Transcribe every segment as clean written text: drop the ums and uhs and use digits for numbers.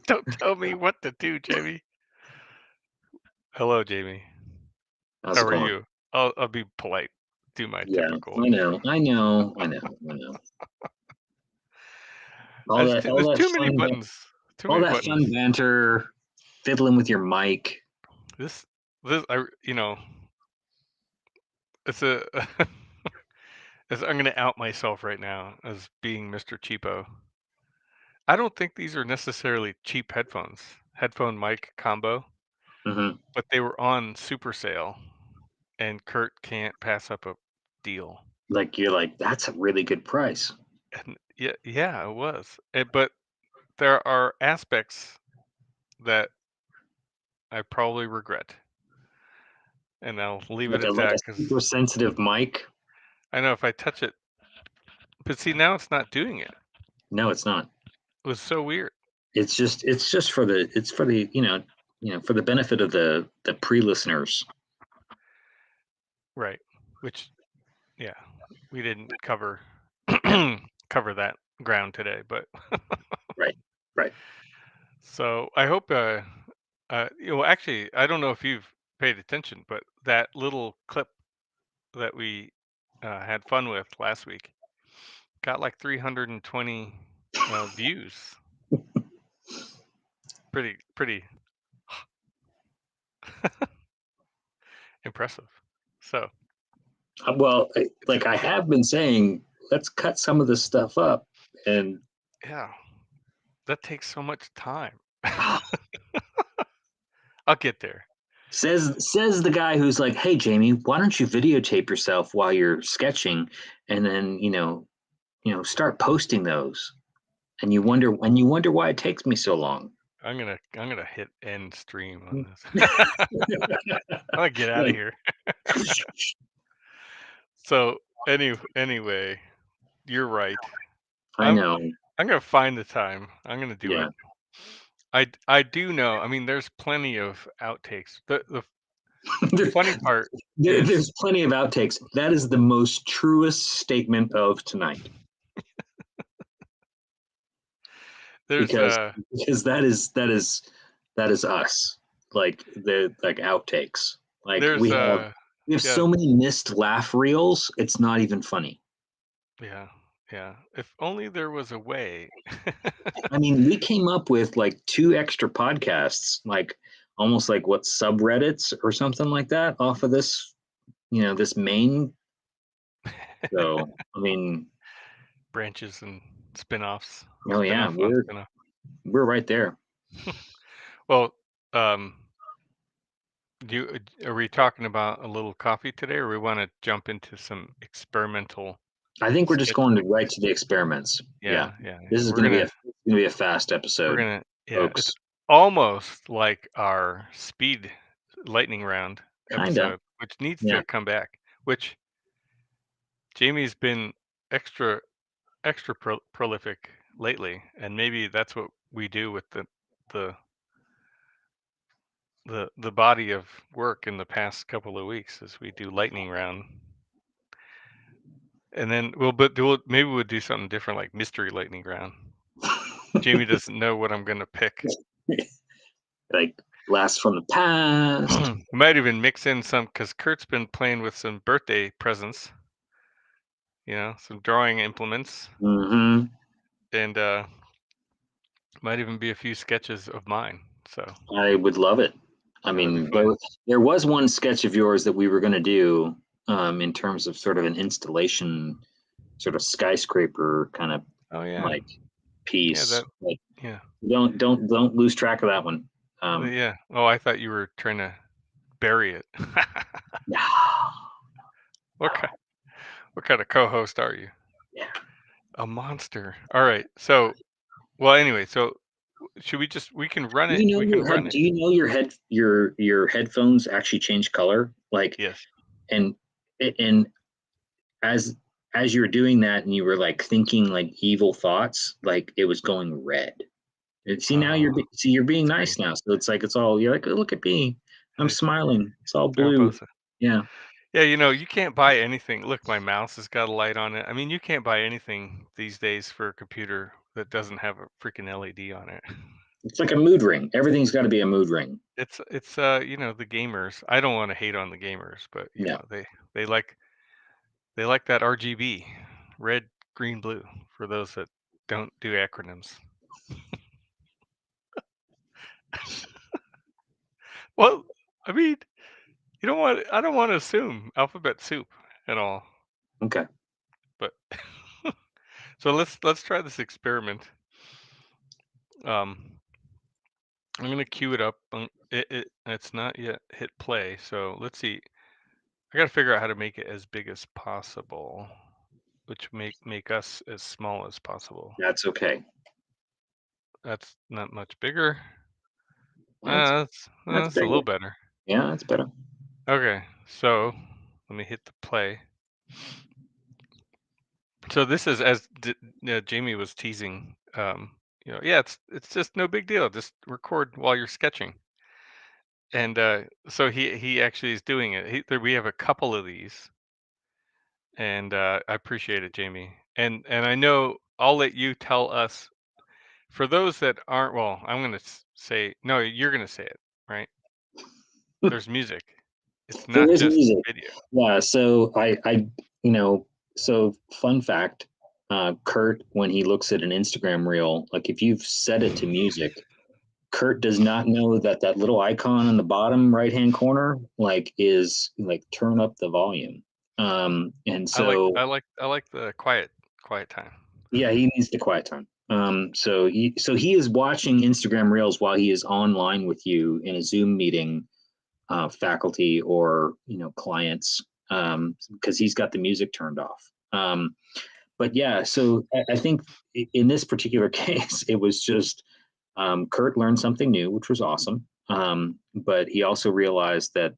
Don't tell me what to do, Jamie. Hello, Jamie. How's How it are going? you? I'll be polite. Do my Yeah, typical. I know. All that, all There's that too many fun, buttons. Too all many that buttons. fun banter, fiddling with your mic. This this it's a I'm gonna out myself right now as being Mr. Cheapo. I don't think these are necessarily cheap headphones. Headphone mic combo, Hmm. but they were on super sale, and Kurt can't pass up a deal. Like you're like, that's a really good price. And yeah, it was. But there are aspects that I probably regret, and I'll leave it Like a at like a that because super sensitive mic. I know if I touch it, but see now it's not doing it. No, it's not. It was so weird. It's just for the for the benefit of the pre-listeners. Right. Which, yeah, we didn't cover Yeah, cover that ground today, but right, right. so I hope actually I don't know if you've paid attention, but that little clip that we had fun with last week got like 320 views. Pretty impressive. So, Well, it's like I have been saying, let's cut some of this stuff up, and yeah, that takes so much time. ah, I'll get there. says the guy who's like, "Hey, Jamie, why don't you videotape yourself while you're sketching, and then start posting those." And you wonder why it takes me so long. I'm gonna hit end stream on this. I'm gonna get out of Like, here. So anyway, you're right. I I'm know. I'm gonna find the time. I'm gonna do Yeah. it. I do know. I mean, there's plenty of outtakes. The there, funny part is there's plenty of outtakes. That is the most truest statement of tonight, there's because that is us. Like the like outtakes. Like there's we have yeah, so many missed laugh reels. It's not even funny. yeah, yeah. If only there was a way. I mean, we came up with like two extra podcasts, like almost like what subreddits or something like that off of this main. So, I mean, Branches and spin-offs, oh yeah, spin-off on we're spin-off. we're right there. Well, are we talking about a little coffee today, or we want to jump into some experimental I think we're just going to sketchbook? right to the experiments. Yeah, Yeah, yeah, this yeah. is We're going to be a fast episode, gonna yeah. It's folks. almost like our speed lightning round Kinda. episode, which needs Yeah. to come back. Which Jamie's been extra prolific lately, and maybe that's what we do with the the body of work in the past couple of weeks is we do lightning round. And then maybe we'll do something different like mystery lightning round. Jamie doesn't know what I'm gonna pick. Like blast from the past. We might even mix in some because Kurt's been playing with some birthday presents, some drawing implements, Hmm. and might even be a few sketches of mine. So I would love it. I that'll be mean, there fun. there was one sketch of yours that we were going to do, in terms of sort of an installation, sort of skyscraper kind of Oh yeah, like yeah, piece. that Like, yeah, don't lose track of that one. Um, yeah. Oh, I thought you were trying to bury it. yeah, What kind what kind of co-host are you? yeah. A monster. All right. So well, anyway, so should we can run Do it. you know We can your run head? it. Do you know your headphones actually change color? Like, Yes. and and as as you were doing that, and you were like thinking like evil thoughts, like it was going red. And see, now Oh, you're being that's great. nice now. So it's like you're like, oh, look at me, I'm It's smiling. It's all blue. Mariposa. Yeah. Yeah, you can't buy anything. Look, my mouse has got a light on it. I mean, you can't buy anything these days for a computer that doesn't have a freaking LED on it. It's like a mood ring. Everything's got to be a mood ring. It's you know, the gamers. I don't want to hate on the gamers, but you Yeah. know, they like they like that RGB, red, green, blue, for those that don't do acronyms. Well, I mean, I don't want to assume alphabet soup and all, Okay. but so let's try this experiment. Um, I'm gonna cue it up. It's not yet hit play, so let's see. I gotta figure out how to make it as big as possible, which make us as small as possible. That's okay. That's not much bigger. That's that's That's a bigger. little better. Yeah, that's better. Okay, so let me hit the play. So this is Jamie was teasing. Yeah, it's just no big deal. Just record while you're sketching. And so he actually is doing it. We have a couple of these, and I appreciate it, Jamie. And I know I'll let you tell us for those that aren't. Well, I'm gonna say no. You're gonna say it, right? There's music. It's There not is just music. video. Yeah. So you know, so fun fact, Kurt, when he looks at an Instagram reel, like if you've set it to music, Kurt does not know that that little icon in the bottom right hand corner, like, is like turn up the volume. And so I like the quiet time. yeah, he needs the quiet time. So he is watching Instagram reels while he is online with you in a Zoom meeting, faculty or clients, because he's got the music turned off. But yeah, so I think in this particular case, it was just Kurt learned something new, which was awesome. But he also realized that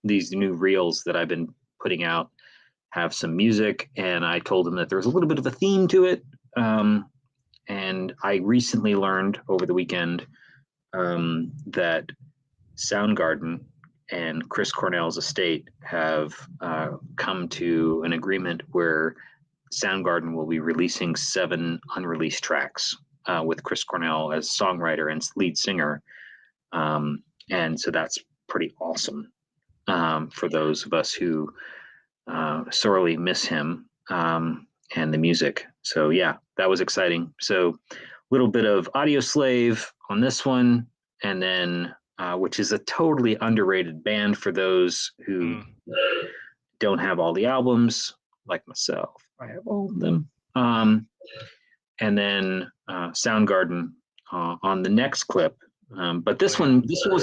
these new reels that I've been putting out have some music, and I told him that there was a little bit of a theme to it. Um, and I recently learned over the weekend that Soundgarden and Chris Cornell's estate have come to an agreement where Soundgarden will be releasing 7 unreleased tracks with Chris Cornell as songwriter and lead singer. And so that's pretty awesome for those of us who sorely miss him and the music. So yeah, that was exciting. So a little bit of Audio Slave on this one, and then which is a totally underrated band for those who Mm. don't have all the albums, like myself. I have all of them. Um, and then Soundgarden on the next clip. But Oh yeah.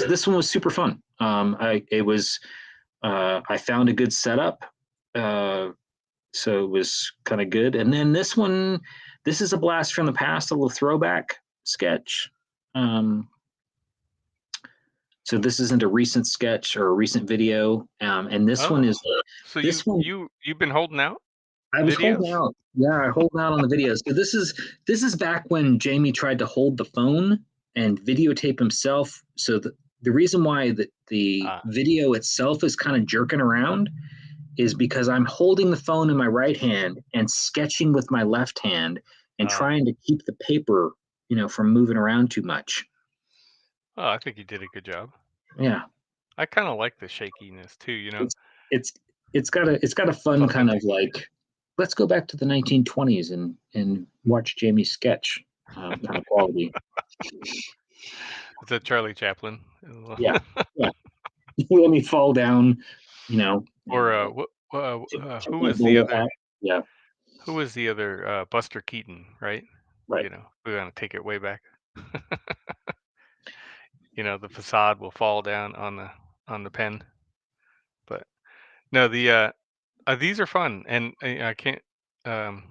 this one was super fun. I found a good setup, uh, so it was kind of good. And then this is a blast from the past, a little throwback sketch. Um, so this isn't a recent sketch or a recent video, and Oh, so this one you've been holding out I was videos? holding out. Yeah, I holding out on the videos. So this is back when Jamie tried to hold the phone and videotape himself. So the reason why the Ah, video itself is kind of jerking around is because I'm holding the phone in my right hand and sketching with my left hand and ah. trying to keep the paper, from moving around too much. Oh, I think you did a good job. Yeah, I kind of like the shakiness too. it's it's it's got a It's fun kind of authentic. like, let's go back to the 1920s and watch Jamie sketch kind of quality. Is that Charlie Chaplin? Yeah, yeah. Let me fall down, and Or tip my bowler hat. Yeah, who was the other Buster Keaton, right? right. We're gonna take it way back. The facade will fall down on the pen. But no, these are fun, and I can't. Um,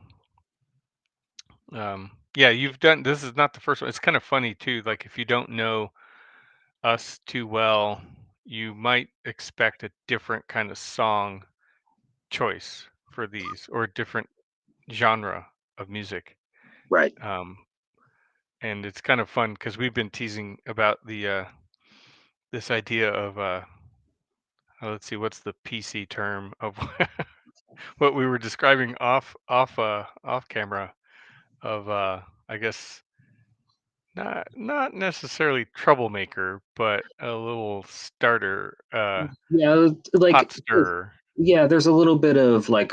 yeah, you've done. This is not the first one. It's kind of funny too. Like if you don't know us too well, you might expect a different kind of song choice for these, or a different genre of music. Right. Um, and it's kind of fun because we've been teasing about the this idea of let's see, what's the PC term of what we were describing off camera of I guess not necessarily troublemaker, but a little starter, Yeah, like pot stirrer. yeah, there's a little bit of like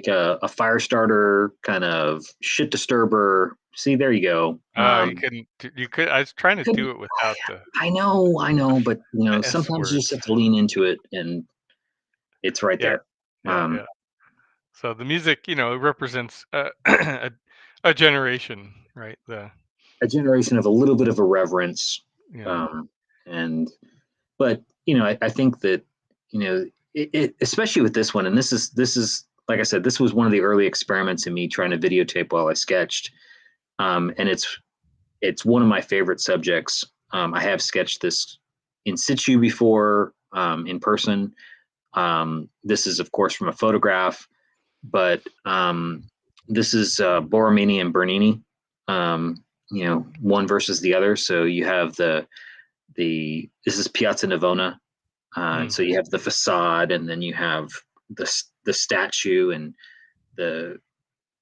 a fire starter kind of shit disturber. See, there you go. You couldn't. You could. I was trying to Could do it without I know, but the S sometimes you just words. have to lean into it, and it's right Yeah, there. yeah, Um, yeah. So the music, it represents a generation, right? a generation of a little bit of irreverence, Yeah. um, and but I think that especially with this one, and this is like I said, this was one of the early experiments in me trying to videotape while I sketched, and it's one of my favorite subjects. I have sketched this in situ before, in person. This is, of course, from a photograph, but this is Borromini and Bernini. One versus the other. So you have the this is Piazza Navona, and Mm. so you have the facade, and then you have the statue, and the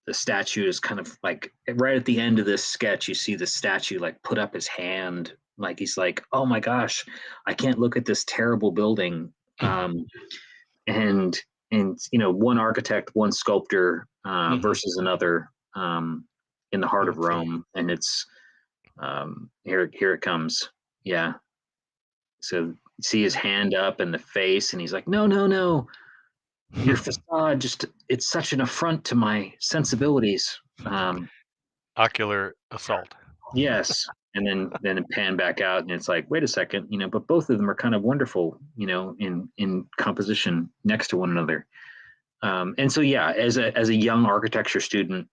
the statue is kind of like right at the end of this sketch. You see the statue like put up his hand, like he's like, "Oh my gosh, I can't look at this terrible building." And one architect, one sculptor Hmm. versus another in the heart of Let's see. Rome, and it's here it comes. Yeah, so you see his hand up and the face, and he's like, "No, no, no, your facade just it's such an affront to my sensibilities." Ocular assault. Yes, and then pan back out, and it's like, wait a second, but both of them are kind of wonderful, in composition next to one another. And so, yeah, as a young architecture student,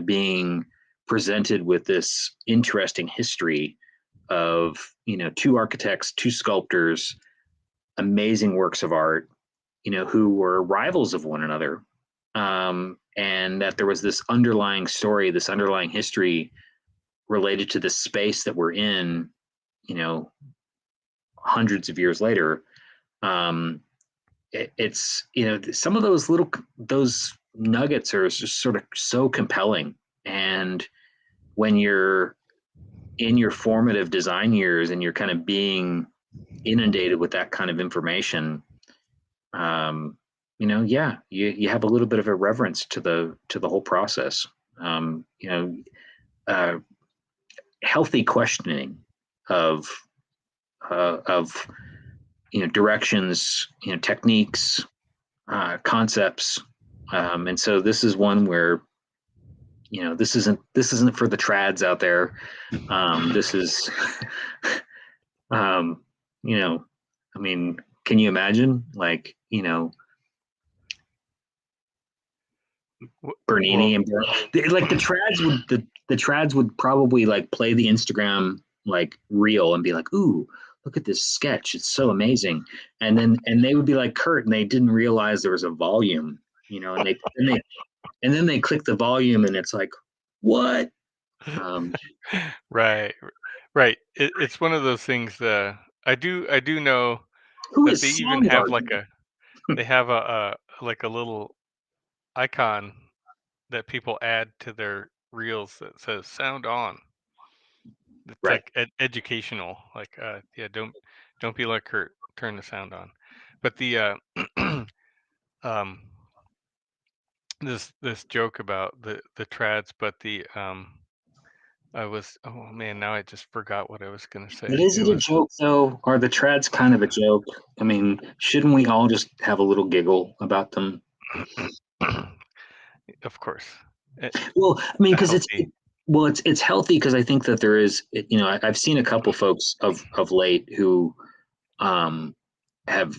being presented with this interesting history of two architects, two sculptors, amazing works of art, who were rivals of one another, and that there was this underlying story, this underlying history related to the space that we're in, you know, hundreds of years later. Um, it's some of those nuggets are just sort of so compelling, and when you're in your formative design years and you're kind of being inundated with that kind of information, yeah, you have a little bit of a reverence to the whole process. Um, you know, uh, Healthy questioning of of directions, techniques, concepts, and so this is one where this isn't for the trads out there. This is, um, you know, I mean, can you imagine Well, Bernini and like the trads would probably like play the Instagram like reel and be like, "Ooh, look at this sketch! It's so amazing!" And they would be like Kurt, and they didn't realize there was a volume, and then they click the volume, and it's like, what? Um, right, right. It's one of those things. I do know who that they is even have like soundgarden? they have like a little icon that people add to their reels that says "sound on." It's Right. like educational. Like, yeah, don't be like Kurt. Turn the sound on. But um, this joke about the trads, but oh man, now I just forgot what I was gonna But say. is It it a was joke though? Are the trads kind of a joke? I mean, shouldn't we all just have a little giggle about them? of course, Well, I mean, a because healthy. it's healthy because I think that there is, I've seen a couple folks of late who um have.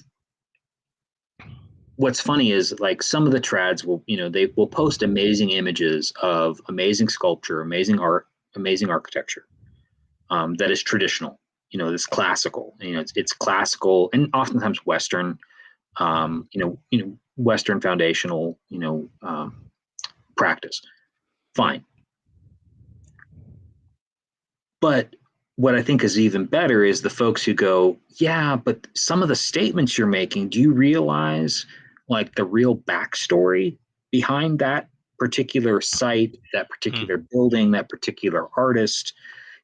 What's funny is like some of the trads will, they will post amazing images of amazing sculpture, amazing art, amazing architecture, that is traditional. This classical. It's classical and oftentimes Western. Western foundational. Practice. Fine. But what I think is even better is the folks who go, yeah, but some of the statements you're making, do you realize like the real backstory behind that? particular site, that Hmm. particular building, that particular artist.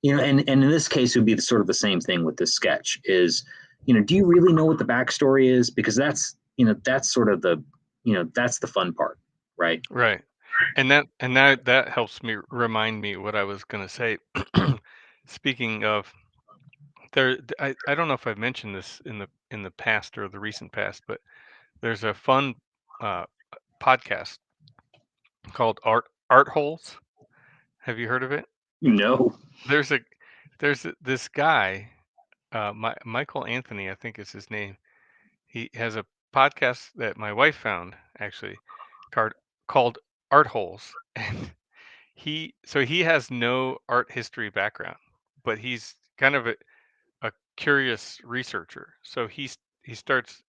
And in this case, it would be sort of the same thing with this sketch. Is do you really know what the backstory is? Because that's sort of that's the fun part, right? Right. And that helps me remind me what I was gonna say. Speaking of, I don't know if I've mentioned this in the past or the recent past, but there's a fun uh, podcast called Art Holes. Have you heard of it? No. There's a this guy, Michael Anthony, I think is his name. He has a podcast that my wife found actually called called Art Holes, and he has no art history background, but he's kind of a curious researcher. So he starts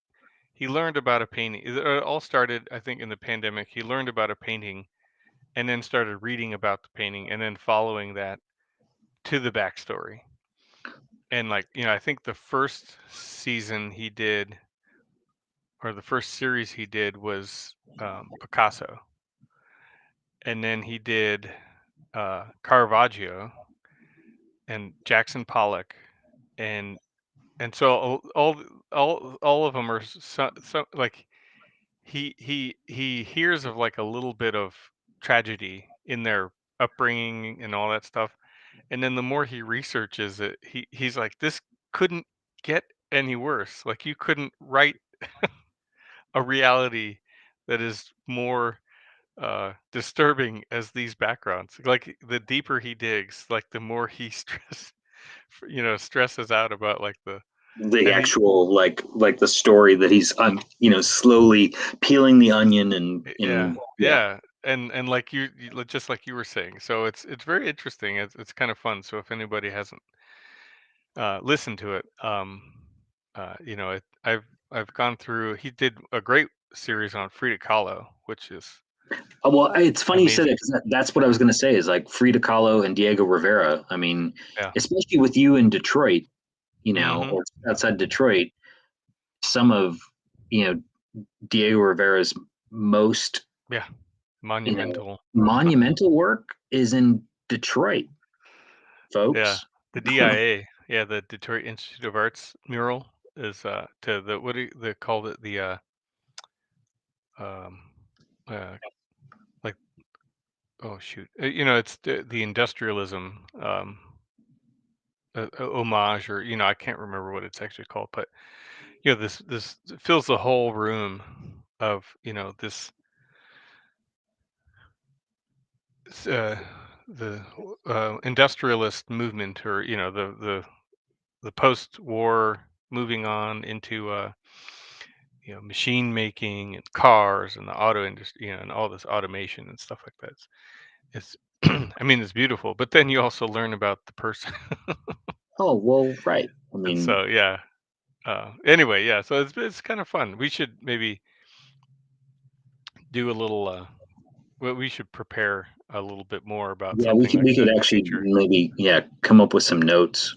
he learned about a painting. It all started, I think, in the pandemic. He learned about a painting and then started reading about the painting and then following that to the backstory. And like, I think the first season he did, or the first series he did, was Picasso, and then he did Caravaggio and Jackson Pollock, and so all of them are so like he hears of like a little bit of tragedy in their upbringing and all that stuff, and then the more he researches it, he's like, this couldn't get any worse. Like, you couldn't write a reality that is more disturbing as these backgrounds. Like, the deeper he digs, like the more he stresses out about like the The and he actual like the story that he's slowly peeling the onion yeah, and yeah. yeah. And like just like you were saying, so it's very interesting. It's kind of fun. So if anybody hasn't listened to it, I've gone through. He did a great series on Frida Kahlo, which is Well, it's funny you said it amazing. because that's what I was going to say is like Frida Kahlo and Diego Rivera. I mean, Yeah. especially with you in Detroit, Hmm. or outside Detroit, some of you know Diego Rivera's most Yeah. you know Monumental. monumental work is in Detroit, Yeah. folks. The DIA. Yeah, the Detroit Institute of Arts mural is to the what do they called it, the um uh like, oh shoot, it's the industrialism homage, or I can't remember what it's actually called, but this fills the whole room of this s- uh, the industrialist movement, or the post-war moving on into machine making and cars and the auto industry, and all this automation and stuff like that. It's I mean, it's beautiful, but then you also learn about the person. Oh well, right. I And mean, so yeah. Anyway, yeah, so it's kind of fun. We should maybe do a little well, we should prepare a little bit more about yeah, we something could like we could that in the actually future. maybe come up with some notes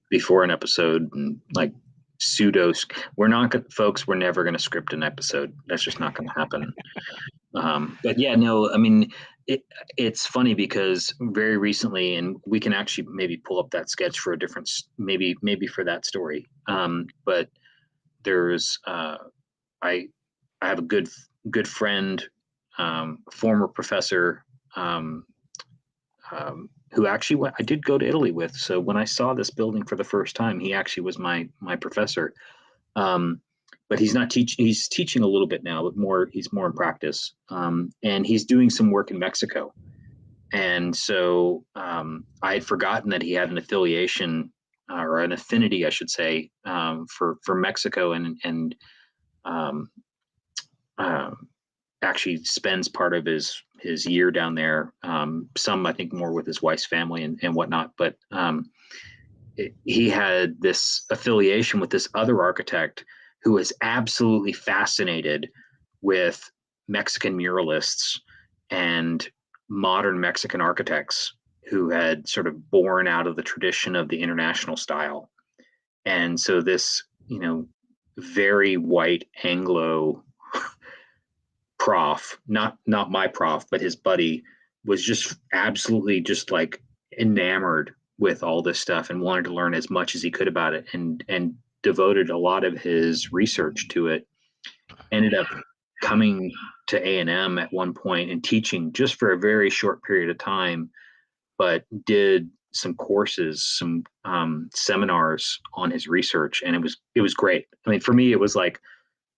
before an episode and like pseudo. We're not gonna, folks. We're never going to script an episode. That's just not going to happen. But yeah, no, I mean, it's funny because very recently, and we can actually maybe pull up that sketch for a different, maybe for that story. But there's, I, I have a good friend, former professor, um, who actually I did go to Italy with. So when I saw this building for the first time, he actually was my professor. Um, but he's not teaching. He's teaching a little bit now, but more he's more in practice. And he's doing some work in Mexico. And so I had forgotten that he had an affiliation or an affinity, I should say, for Mexico, and um, uh, actually spends part of his year down there. Some I think more with his wife's family and whatnot. But he had this affiliation with this other architect who was absolutely fascinated with Mexican muralists and modern Mexican architects who had sort of born out of the tradition of the international style. And so this, very white Anglo prof, not my prof, but his buddy, was just absolutely just like enamored with all this stuff and wanted to learn as much as he could about it, and devoted a lot of his research to it. Ended up coming to A&M at one point and teaching just for a very short period of time, but did some courses, some seminars on his research, and it was great. I mean, for me, it was like,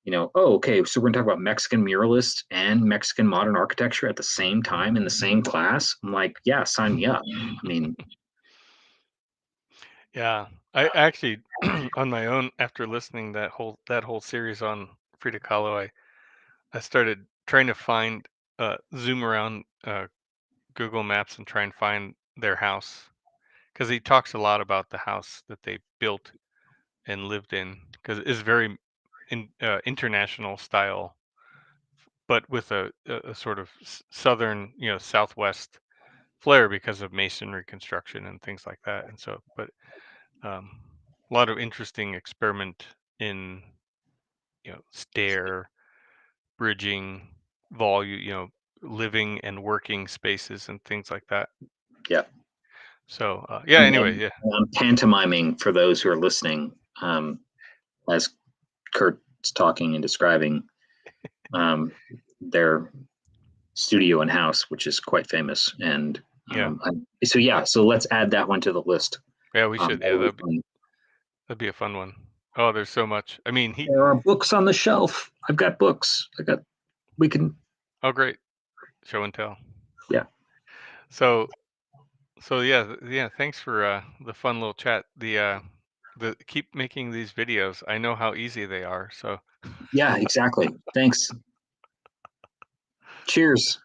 oh, okay, so we're gonna talk about Mexican muralists and Mexican modern architecture at the same time in the same class. I'm like, yeah, sign me up. I mean, Yeah, I actually on my own after listening that whole series on Frida Kahlo, I started trying to find zoom around Google Maps and try and find their house because he talks a lot about the house that they built and lived in because it's very international style, but with a sort of southern, southwest flair because of masonry construction and things like that. And so, but um, a lot of interesting experiment in stair bridging, volume, living and working spaces and things like that. yeah. So yeah. And, Anyway, and yeah, I'm pantomiming for those who are listening, as Kurt's talking and describing um, their studio and house, which is quite famous. And yeah, so yeah, so let's add that one to the list. yeah. We should. Yeah, That'll be fun. that'd be a fun one. Oh, there's so much. I mean, he. There are books on the shelf. I've got books. We can, Oh, great. Show and tell. yeah. So so yeah, yeah. Thanks for the fun little chat. The keep making these videos. I know how easy they are. So Yeah, exactly. Thanks. Cheers.